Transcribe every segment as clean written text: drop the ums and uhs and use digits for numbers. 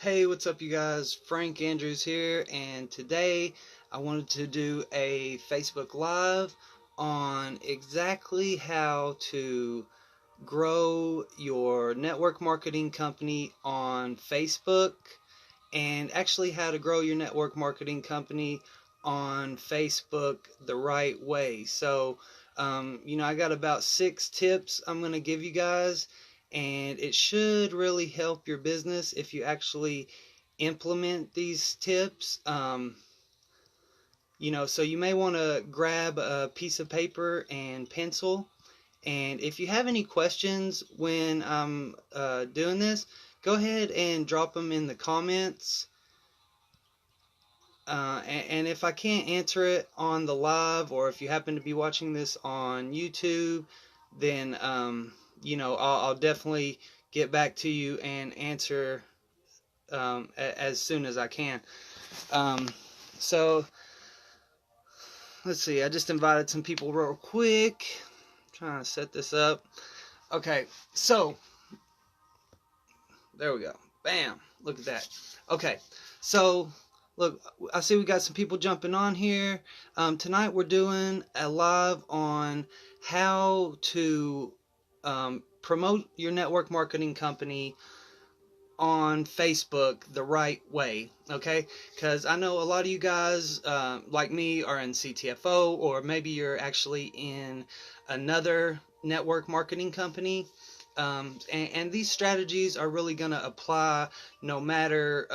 Hey, what's up you guys? Frank Andrews here, and today I wanted to do a Facebook Live on exactly how to grow your network marketing company on Facebook, and actually how to grow your network marketing company on Facebook the right way. So, I got about 6 tips I'm going to give you guys, and it should really help your business if you actually implement these tips. So you may want to grab a piece of paper and pencil, and if you have any questions when I'm doing this, go ahead and drop them in the comments. And if I can't answer it on the live, or if you happen to be watching this on YouTube, then I'll definitely get back to you and answer as soon as I can. So let's see. I just invited some people real quick. I'm trying to set this up. Okay, so there we go. Bam! Look at that. Okay, so look, I see we got some people jumping on here. Tonight we're doing a live on how to promote your network marketing company on Facebook the right way, okay? Because I know a lot of you guys, like me, are in ctfo, or maybe you're actually in another network marketing company. And these strategies are really going to apply no matter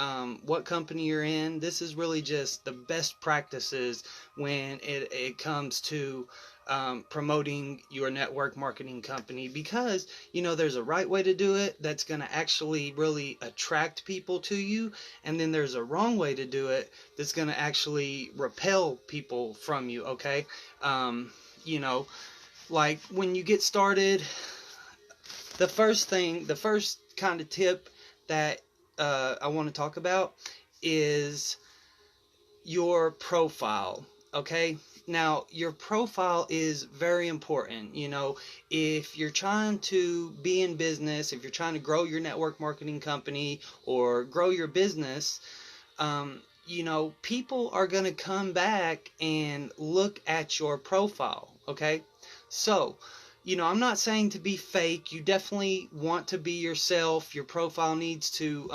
what company you're in. This is really just the best practices when it comes to promoting your network marketing company, because there's a right way to do it that's going to actually really attract people to you, and then there's a wrong way to do it that's going to actually repel people from you, okay? Like when you get started, the first kind of tip that I want to talk about is your profile, okay? Now, your profile is very important. If you're trying to be in business, if you're trying to grow your network marketing company or grow your business, people are going to come back and look at your profile, okay? So, I'm not saying to be fake. You definitely want to be yourself. Your profile needs to,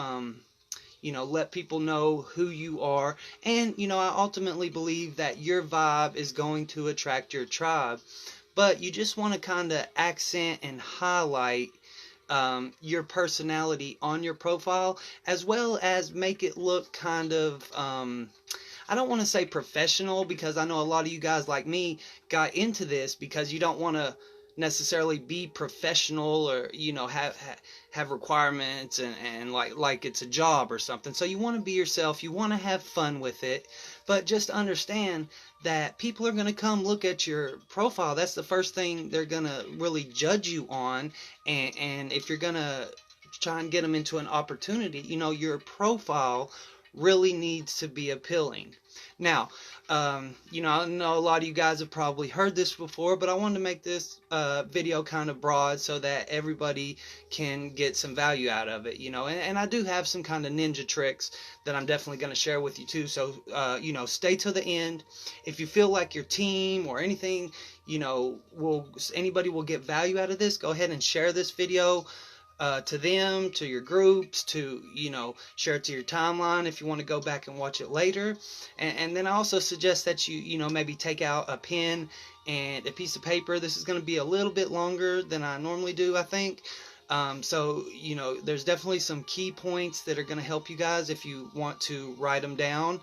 let people know who you are. And, I ultimately believe that your vibe is going to attract your tribe. But you just want to kind of accent and highlight your personality on your profile, as well as make it look kind of, I don't want to say professional, because I know a lot of you guys like me got into this because you don't want to necessarily be professional, or have requirements and like it's a job or something. So you want to be yourself, you want to have fun with it, but just understand that people are going to come look at your profile. That's the first thing they're going to really judge you on. And if you're going to try and get them into an opportunity, your profile really needs to be appealing. Now, I know a lot of you guys have probably heard this before, but I wanted to make this video kind of broad so that everybody can get some value out of it, and I do have some kind of ninja tricks that I'm definitely going to share with you too. So, stay to the end. If you feel like your team or anything, anybody will get value out of this, go ahead and share this video to them, to your groups, to share it to your timeline if you want to go back and watch it later. And then I also suggest that you maybe take out a pen and a piece of paper. This is going to be a little bit longer than I normally do, I think. So there's definitely some key points that are going to help you guys if you want to write them down.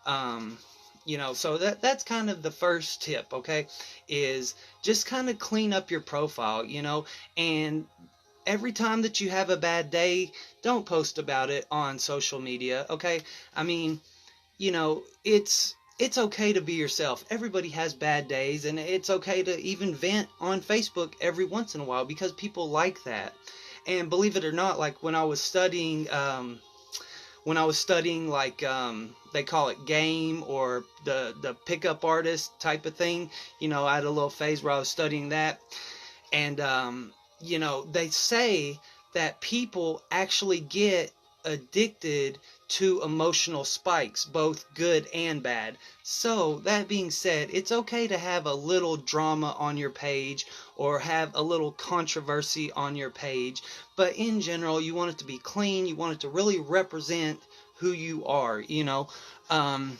So that's kind of the first tip, okay, is just kind of clean up your profile, and every time that you have a bad day, don't post about it on social media, okay? I mean, it's okay to be yourself. Everybody has bad days, and it's okay to even vent on Facebook every once in a while, because people like that. And believe it or not, like when I was studying like they call it game, or the pickup artist type of thing, I had a little phase where I was studying that. And they say that people actually get addicted to emotional spikes, both good and bad. So, that being said, it's okay to have a little drama on your page or have a little controversy on your page, but in general, you want it to be clean. You want it to really represent who you are, you know. Um,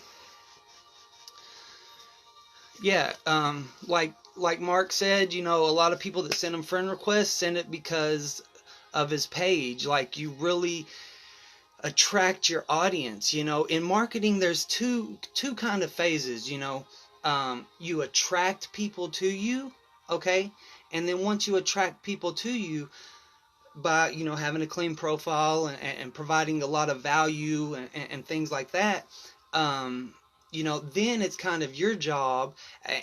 yeah, like Mark said, you know, a lot of people that send him friend requests send it because of his page. Like, you really attract your audience. You know, in marketing there's two kind of phases. You know, you attract people to you, okay, and then once you attract people to you by, you know, having a clean profile and providing a lot of value and things like that, you know, then it's kind of your job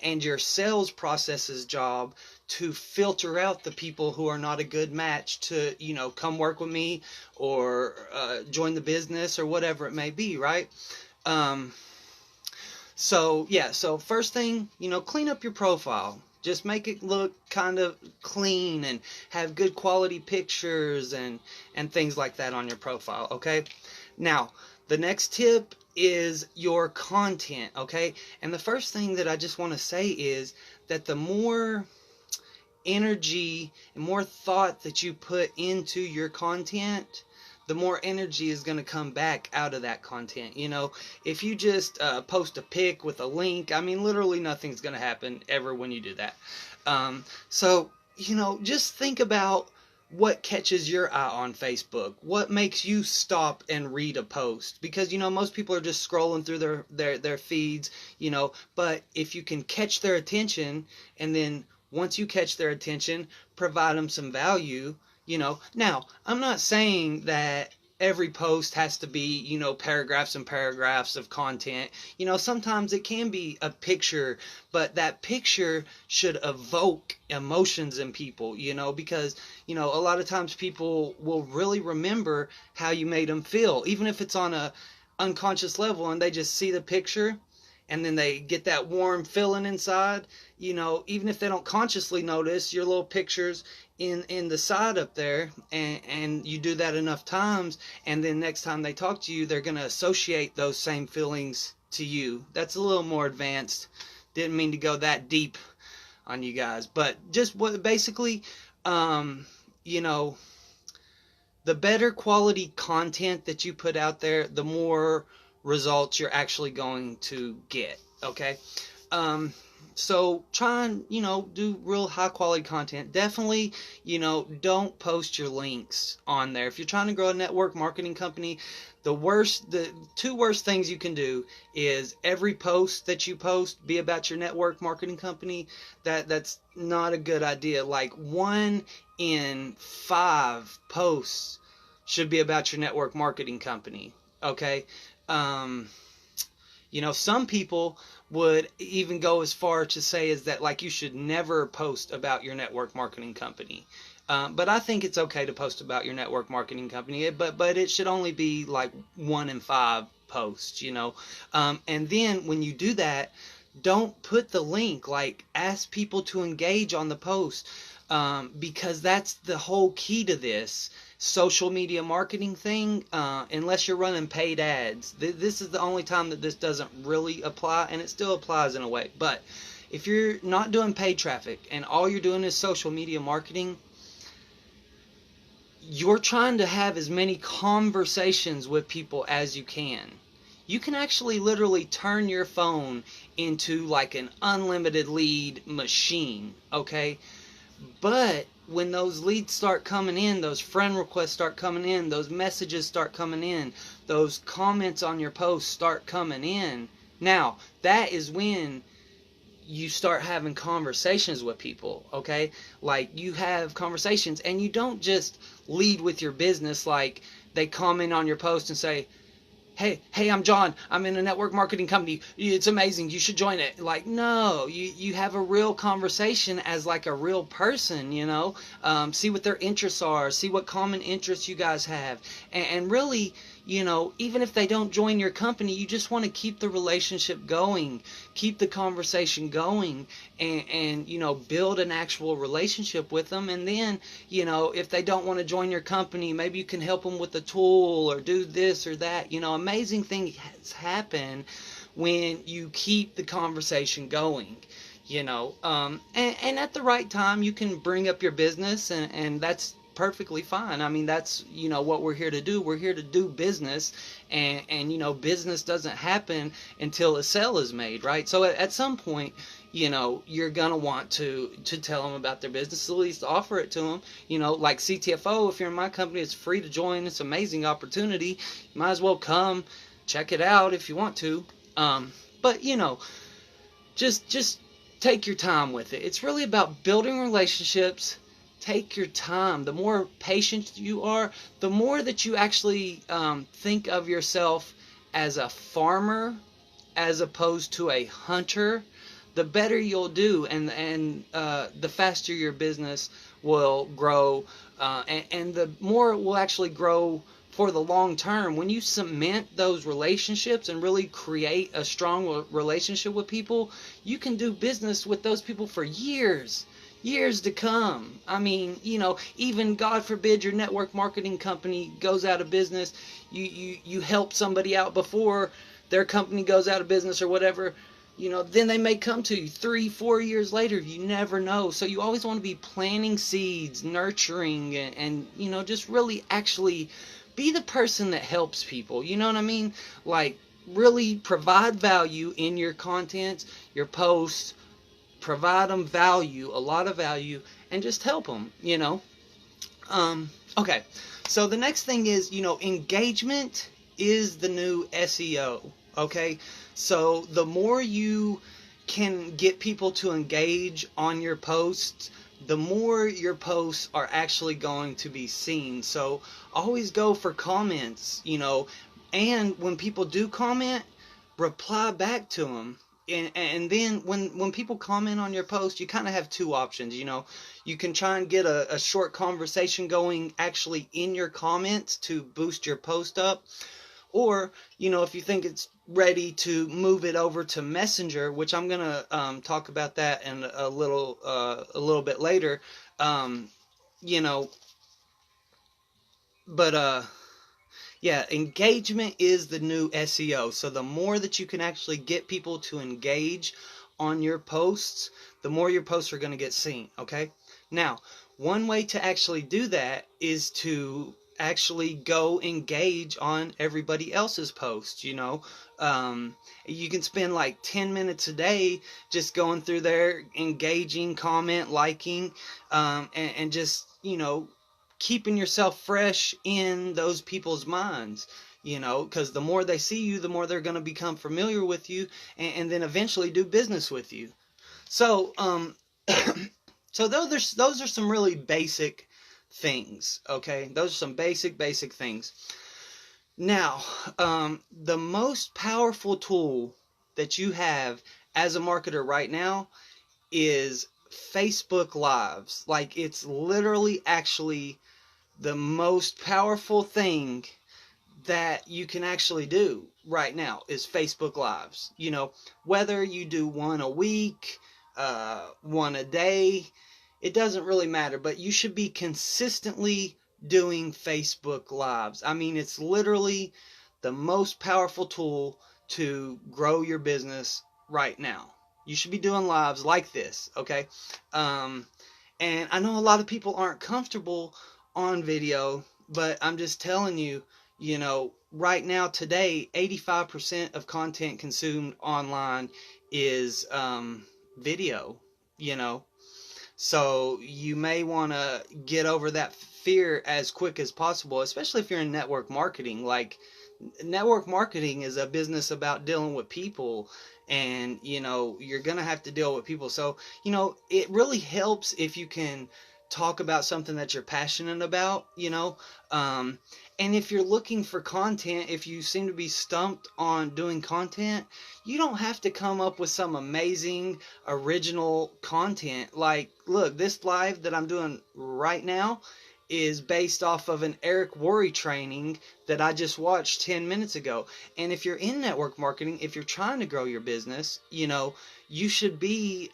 and your sales process's job to filter out the people who are not a good match to, you know, come work with me or join the business or whatever it may be, right? Um, so yeah, so first thing, you know, clean up your profile. Just make it look kind of clean and have good quality pictures and things like that on your profile, okay? Now, the next tip is your content, okay? And the first thing that I just want to say is that the more energy and more thought that you put into your content, the more energy is going to come back out of that content. You know, if you just post a pic with a link, I mean, literally nothing's going to happen ever when you do that. So, you know, just think about what catches your eye on Facebook. What makes you stop and read a post? Because, you know, most people are just scrolling through their feeds, you know, but if you can catch their attention, and then once you catch their attention, provide them some value, you know. Now, I'm not saying that every post has to be, you know, paragraphs and paragraphs of content. You know, sometimes it can be a picture, but that picture should evoke emotions in people, you know, because, you know, a lot of times people will really remember how you made them feel, even if it's on a unconscious level and they just see the picture and then they get that warm feeling inside. You know, even if they don't consciously notice your little pictures in the side up there, and you do that enough times, and then next time they talk to you, they're going to associate those same feelings to you. That's a little more advanced. Didn't mean to go that deep on you guys, but just what basically, you know, the better quality content that you put out there, the more results you're actually going to get, okay? So try and, you know, do real high quality content. Definitely, you know, don't post your links on there. If you're trying to grow a network marketing company, the two worst things you can do is every post that you post be about your network marketing company. That's not a good idea. Like 1 in 5 posts should be about your network marketing company. Okay. You know, some people would even go as far to say is that, like, you should never post about your network marketing company. But I think it's okay to post about your network marketing company, but it should only be like 1 in 5 posts, you know. And then when you do that, don't put the link. Like, ask people to engage on the post, because that's the whole key to this social media marketing thing. Unless you're running paid ads, this is the only time that this doesn't really apply, and it still applies in a way. But if you're not doing paid traffic and all you're doing is social media marketing, you're trying to have as many conversations with people as you can. You can actually literally turn your phone into like an unlimited lead machine, okay? But when those leads start coming in, those friend requests start coming in, those messages start coming in, those comments on your posts start coming in, now that is when you start having conversations with people, okay? Like, you have conversations, and you don't just lead with your business. Like, they comment on your post and say, hey, I'm John. I'm in a network marketing company. It's amazing. You should join it. Like, no, you have a real conversation as like a real person, you know. See what their interests are. See what common interests you guys have. And really, you know, even if they don't join your company, you just want to keep the relationship going, keep the conversation going, and you know, build an actual relationship with them. And then, you know, if they don't want to join your company, maybe you can help them with a tool or do this or that. You know, amazing things happen when you keep the conversation going. You know, and at the right time, you can bring up your business, and that's perfectly fine. I mean, that's, you know, what we're here to do. We're here to do business, and you know, business doesn't happen until a sale is made, right? So at some point, you know, you're gonna want to tell them about their business, at least offer it to them. You know, like CTFO, if you're in my company, it's free to join. It's an amazing opportunity. You might as well come check it out if you want to. But you know, just take your time with it. It's really about building relationships. Take your time. The more patient you are, the more that you actually think of yourself as a farmer as opposed to a hunter, the better you'll do, and the faster your business will grow, and the more it will actually grow for the long term. When you cement those relationships and really create a strong relationship with people, you can do business with those people for years to come. I mean, you know, even God forbid your network marketing company goes out of business, you help somebody out before their company goes out of business or whatever, you know, then they may come to you 3-4 years later. You never know. So you always want to be planting seeds, nurturing, and you know, just really actually be the person that helps people. You know what I mean? Like, really provide value in your content, your posts. Provide them value, a lot of value, and just help them, you know. Okay, so the next thing is, you know, engagement is the new SEO. Okay, so the more you can get people to engage on your posts, the more your posts are actually going to be seen. So always go for comments, you know, and when people do comment, reply back to them. And then when people comment on your post, you kind of have two options. You know, you can try and get a short conversation going actually in your comments to boost your post up. Or, you know, if you think it's ready to move it over to Messenger, which I'm gonna talk about that in a little bit later. You know, but yeah, engagement is the new SEO. So the more that you can actually get people to engage on your posts, the more your posts are going to get seen. Okay. Now, one way to actually do that is to actually go engage on everybody else's posts. You know, you can spend like 10 minutes a day just going through there, engaging, comment, liking, and just, you know, keeping yourself fresh in those people's minds, you know, because the more they see you, the more they're going to become familiar with you, and then eventually do business with you. So so those are some really basic things. Okay, those are some basic things. Now, the most powerful tool that you have as a marketer right now is Facebook Lives. Like, it's literally actually the most powerful thing that you can actually do right now is Facebook Lives. You know, whether you do one a week, one a day, it doesn't really matter, but you should be consistently doing Facebook Lives. I mean, it's literally the most powerful tool to grow your business right now. You should be doing lives like this, okay? And I know a lot of people aren't comfortable on video, but I'm just telling you, you know, right now, today, 85% of content consumed online is video, you know. So you may want to get over that fear as quick as possible, especially if you're in network marketing. Like, network marketing is a business about dealing with people, and you know, you're gonna have to deal with people. So, you know, it really helps if you can talk about something that you're passionate about, and if you're looking for content, if you seem to be stumped on doing content, you don't have to come up with some amazing original content. Like, look, this live that I'm doing right now is based off of an Eric Worre training that I just watched 10 minutes ago. And if you're in network marketing, if you're trying to grow your business, you should be,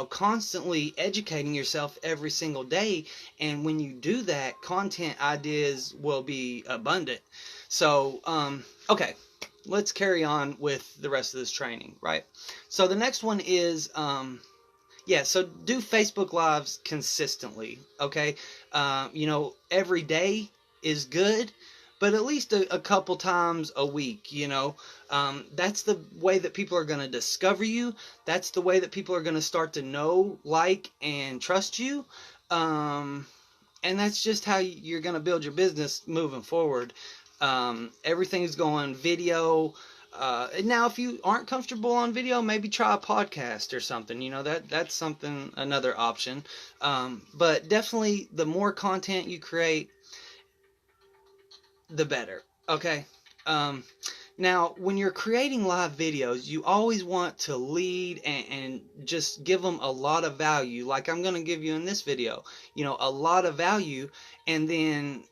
constantly educating yourself every single day. And when you do that, content ideas will be abundant. So, okay, let's carry on with the rest of this training, right? So the next one is, so do Facebook Lives consistently, okay? Every day is good, but at least a couple times a week, that's the way that people are going to discover you. That's the way that people are going to start to know, like, and trust you. And that's just how you're going to build your business moving forward. Everything's going video. Now, if you aren't comfortable on video, maybe try a podcast or something. That's something, another option. But definitely, the more content you create, the better. Okay. Now, when you're creating live videos, you always want to lead and just give them a lot of value, like I'm going to give you in this video. A lot of value, and then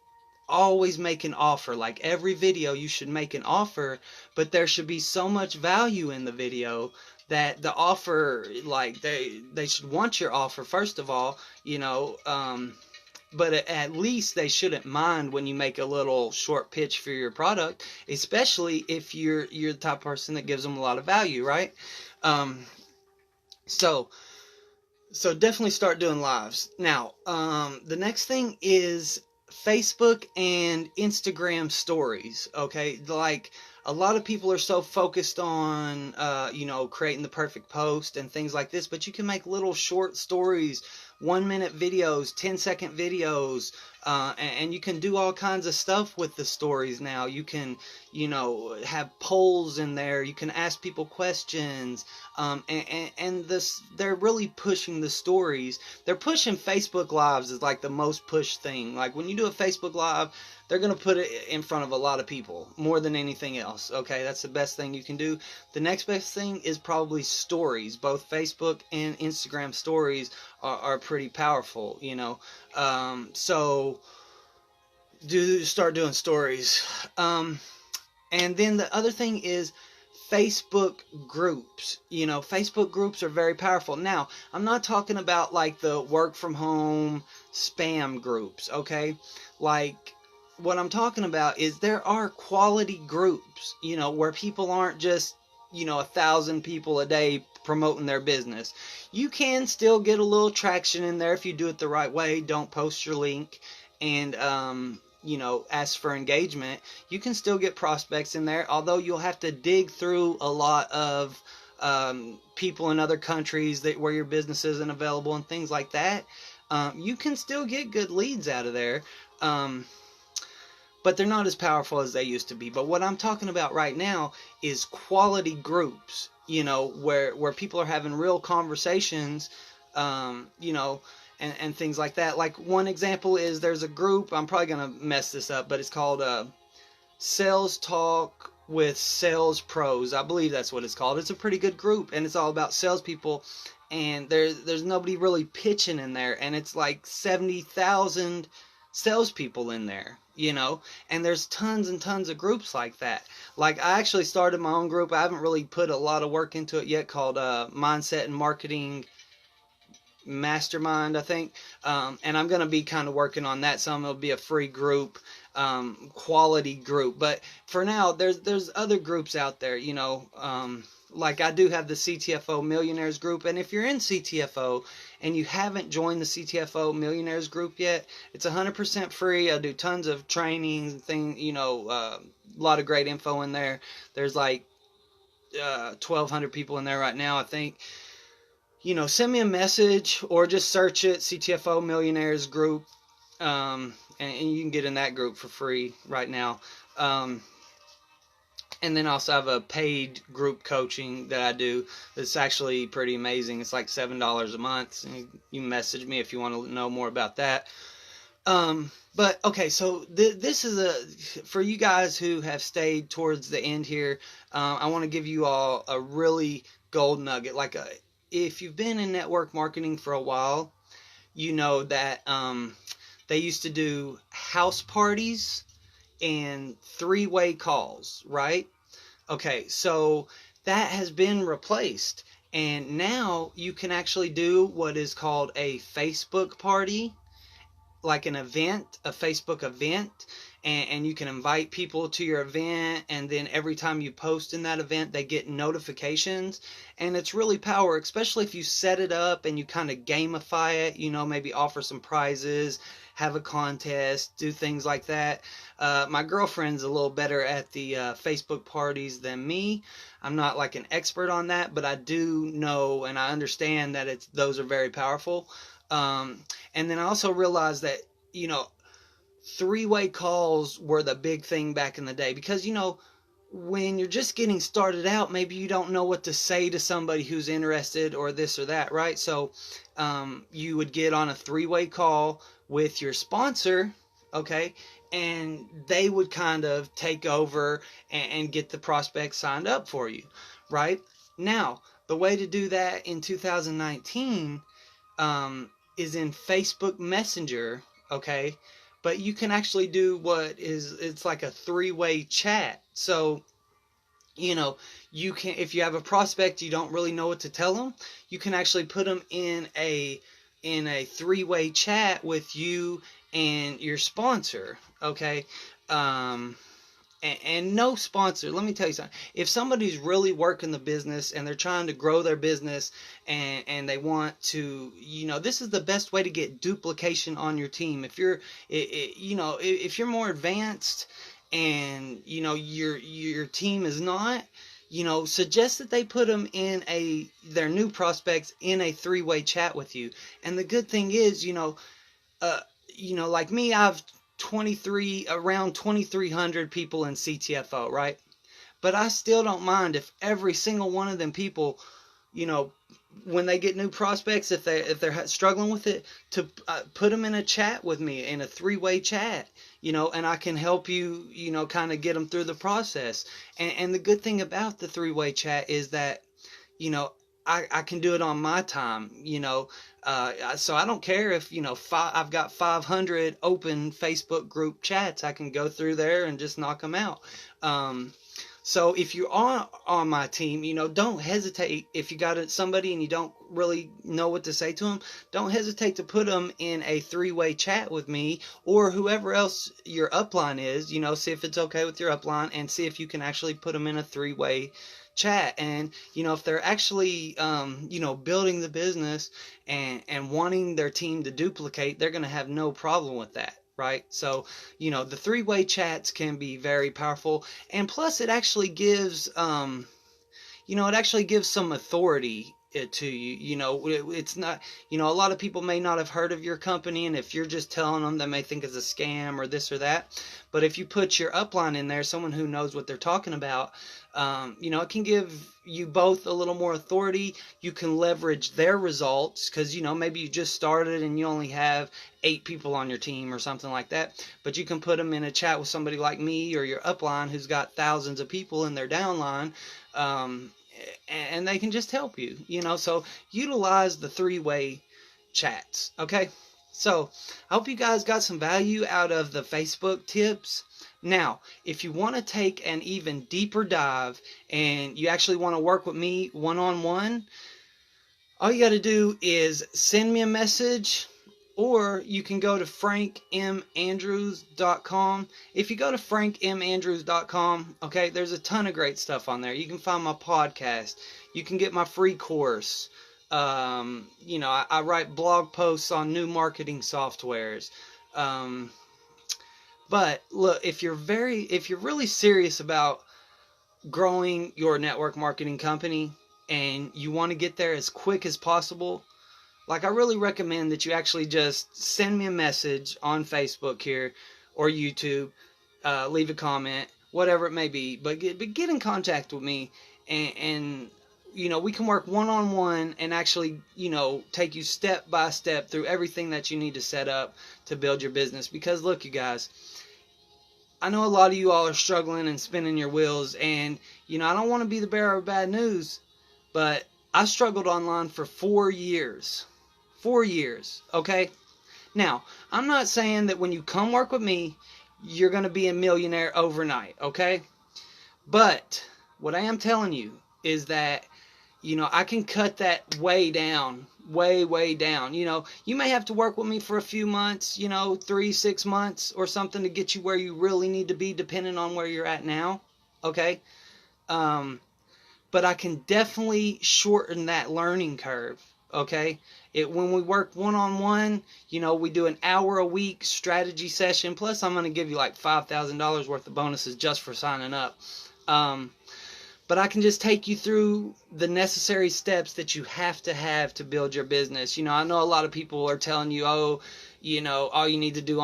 always make an offer. Like every video you should make an offer, but there should be so much value in the video that the offer, like they should want your offer first of all, but at least they shouldn't mind when you make a little short pitch for your product, especially if you're the type of person that gives them a lot of value, right? So definitely start doing lives. Now, the next thing is Facebook and Instagram stories, okay? Like, a lot of people are so focused on, creating the perfect post and things like this, but you can make little short stories, 1-minute videos, 10-second videos, and you can do all kinds of stuff with the stories now. You can, have polls in there. You can ask people questions, and this, they're really pushing the stories. They're pushing Facebook Lives as like the most pushed thing. Like when you do a Facebook Live, they're going to put it in front of a lot of people more than anything else. Okay, that's the best thing you can do. The next best thing is probably stories. Both Facebook and Instagram stories are pretty powerful, so start doing stories. And then the other thing is Facebook groups. Facebook groups are very powerful. Now, I'm not talking about like the work from home spam groups, okay? Like, what I'm talking about is there are quality groups, where people aren't just, 1,000 people a day promoting their business. You can still get a little traction in there if you do it the right way. Don't post your link and, ask for engagement. You can still get prospects in there, although you'll have to dig through a lot of people in other countries where your business isn't available and things like that. You can still get good leads out of there. But they're not as powerful as they used to be. But what I'm talking about right now is quality groups, where people are having real conversations, and things like that. Like one example is there's a group, I'm probably going to mess this up, but it's called Sales Talk with Sales Pros. I believe that's what it's called. It's a pretty good group, and it's all about salespeople. And there's nobody really pitching in there, and it's like 70,000 salespeople in there, and there's tons and tons of groups like that. Like, I actually started my own group. I haven't really put a lot of work into it yet, called Mindset and Marketing Mastermind, I think. And I'm going to be kind of working on that some. It'll be a free group, quality group. But for now, there's other groups out there, like I do have the CTFO Millionaires group. And if you're in CTFO and you haven't joined the CTFO Millionaires group yet, it's 100% free. I do tons of trainings and things, a lot of great info in there. There's like 1,200 people in there right now, I think. Send me a message or just search it, CTFO Millionaires group, and you can get in that group for free right now. And then also have a paid group coaching that I do. It's actually pretty amazing. It's like $7 a month. You message me if you want to know more about that. But okay, so this is for you guys who have stayed towards the end here. I want to give you all a really gold nugget. If you've been in network marketing for a while, you know that they used to do house parties and three-way calls, right? Okay, so that has been replaced. And now you can actually do what is called a Facebook party, like an event, a Facebook event, and you can invite people to your event, and then every time you post in that event, they get notifications, and it's really power, especially if you set it up and you kind of gamify it, maybe offer some prizes, have a contest, do things like that. My girlfriend's a little better at the Facebook parties than me. I'm not like an expert on that, but I do know and I understand that those are very powerful. And then I also realized that, three-way calls were the big thing back in the day because, when you're just getting started out, maybe you don't know what to say to somebody who's interested or this or that, right? So you would get on a three-way call with your sponsor, okay, and they would kind of take over and get the prospect signed up for you, right? Now, the way to do that in 2019 is in Facebook Messenger, okay? But you can actually do it's like a three-way chat. So, you can, if you have a prospect you don't really know what to tell them, you can actually put them in a three-way chat with you and your sponsor, okay? And no sponsor. Let me tell you something. If somebody's really working the business and they're trying to grow their business and they want to, this is the best way to get duplication on your team. If you're, if you're more advanced and, your team is not, suggest that they put them in their new prospects in a three-way chat with you. And the good thing is, like me, I've around 2,300 people in CTFO, right? But I still don't mind if every single one of them people, when they get new prospects, if they're struggling with it, to put them in a chat with me, in a three-way chat, and I can help you, kind of get them through the process. And the good thing about the three-way chat is that, I can do it on my time, so I don't care if, I've got 500 open Facebook group chats. I can go through there and just knock them out. So if you are on my team, don't hesitate. If you got somebody and you don't really know what to say to them, don't hesitate to put them in a three-way chat with me or whoever else your upline is, see if it's okay with your upline and see if you can actually put them in a three-way chat. And if they're actually building the business and wanting their team to duplicate, they're going to have no problem with that, right? So the three-way chats can be very powerful, and plus it actually gives some authority to you. It's not, a lot of people may not have heard of your company, and if you're just telling them, they may think it's a scam or this or that. But if you put your upline in there, someone who knows what they're talking about, it can give you both a little more authority. You can leverage their results because, maybe you just started and you only have 8 people on your team or something like that. But you can put them in a chat with somebody like me or your upline who's got thousands of people in their downline, and they can just help you, So utilize the three-way chats, okay? So I hope you guys got some value out of the Facebook tips. Now, if you want to take an even deeper dive and you actually want to work with me one-on-one, all you got to do is send me a message, or you can go to frankmandrews.com. If you go to frankmandrews.com, okay, there's a ton of great stuff on there. You can find my podcast. You can get my free course. I write blog posts on new marketing softwares. But look, if you're really serious about growing your network marketing company and you want to get there as quick as possible, I really recommend that you actually just send me a message on Facebook here or YouTube, leave a comment, whatever it may be. But get in contact with me, and you know, we can work one-on-one and actually, you know, take you step by step through everything that you need to set up to build your business. Because look, you guys, I know a lot of you all are struggling and spinning your wheels, and you know, I don't want to be the bearer of bad news, but I struggled online for 4 years. 4 years, okay? Now, I'm not saying that when you come work with me, you're going to be a millionaire overnight, okay? But what I am telling you is that, you know, I can cut that way down, way down. You know, you may have to work with me for a few months, you know, 3-6 months or something to get you where you really need to be, depending on where you're at now, okay? But I can definitely shorten that learning curve, okay? When we work one-on-one, you know, we do an hour a week strategy session. Plus, I'm going to give you like $5,000 worth of bonuses just for signing up. But I can just take you through the necessary steps that you have to build your business. You know, I know a lot of people are telling you, oh, you know, all you need to do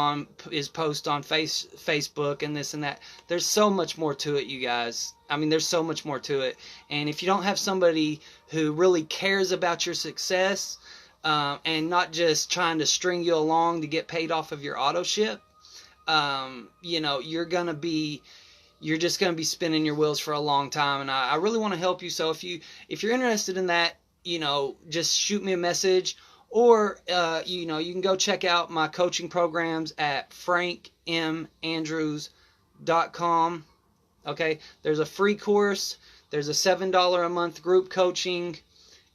is post on Facebook and this and that. There's so much more to it, you guys. I mean, there's so much more to it. And if you don't have somebody who really cares about your success, and not just trying to string you along to get paid off of your auto ship, you know, you're just going to be spinning your wheels for a long time. And I really want to help you. So if you're interested in that, you know, just shoot me a message, or, you know, you can go check out my coaching programs at frankmandrews.com. Okay. There's a free course. There's a $7 a month group coaching.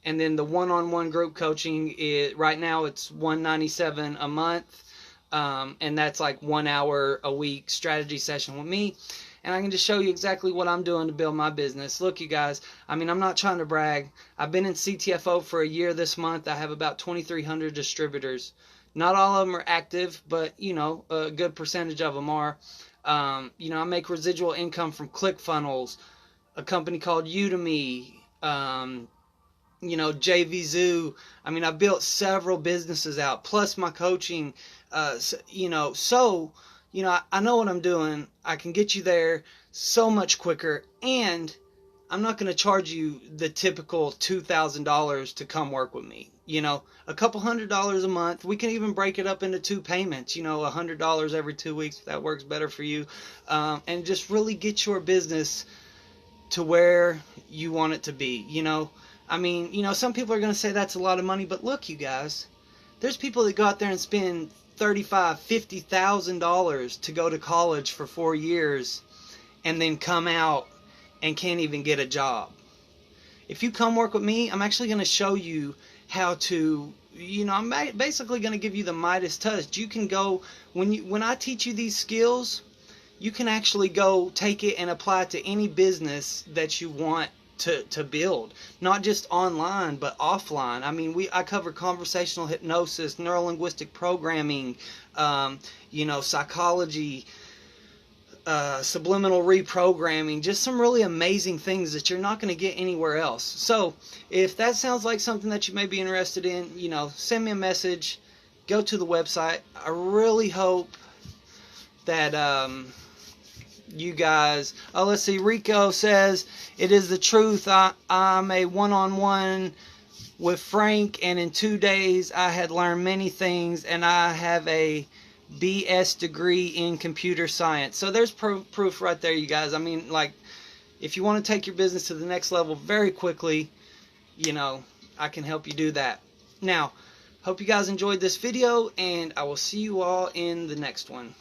And then the one-on-one group coaching right now it's $197 a month. And that's like 1 hour a week strategy session with me. And I can just show you exactly what I'm doing to build my business. Look, you guys, I mean, I'm not trying to brag. I've been in ctfo for a year this month. I have about 2,300 distributors. Not all of them are active, but, you know, a good percentage of them are. You know, I make residual income from ClickFunnels, a company called Udemy, you know, JVZoo. I mean, I built several businesses out, plus my coaching, you know, so... You know, I know what I'm doing. I can get you there so much quicker, and I'm not going to charge you the typical $2,000 to come work with me. You know, a couple $100 a month. We can even break it up into 2 payments, you know, $100 every 2 weeks if that works better for you, and just really get your business to where you want it to be. You know, I mean, you know, some people are going to say that's a lot of money, but look, you guys, there's people that go out there and spend $35,000, $50,000 to go to college for 4 years and then come out and can't even get a job. If you come work with me, I'm actually going to show you how to, you know, I'm basically going to give you the Midas touch. You can go, when I teach you these skills, you can actually go take it and apply it to any business that you want to build, not just online but offline. I mean, I cover conversational hypnosis, neurolinguistic programming, you know, psychology, subliminal reprogramming, just some really amazing things that you're not going to get anywhere else. So if that sounds like something that you may be interested in, you know, send me a message, go to the website. I really hope that you guys, oh, let's see, Rico says, it is the truth. I'm a one-on-one with Frank, and in 2 days I had learned many things, and I have a BS degree in computer science. So there's proof right there, you guys. I mean, like, if you want to take your business to the next level very quickly, you know, I can help you do that. Now, hope you guys enjoyed this video, and I will see you all in the next one.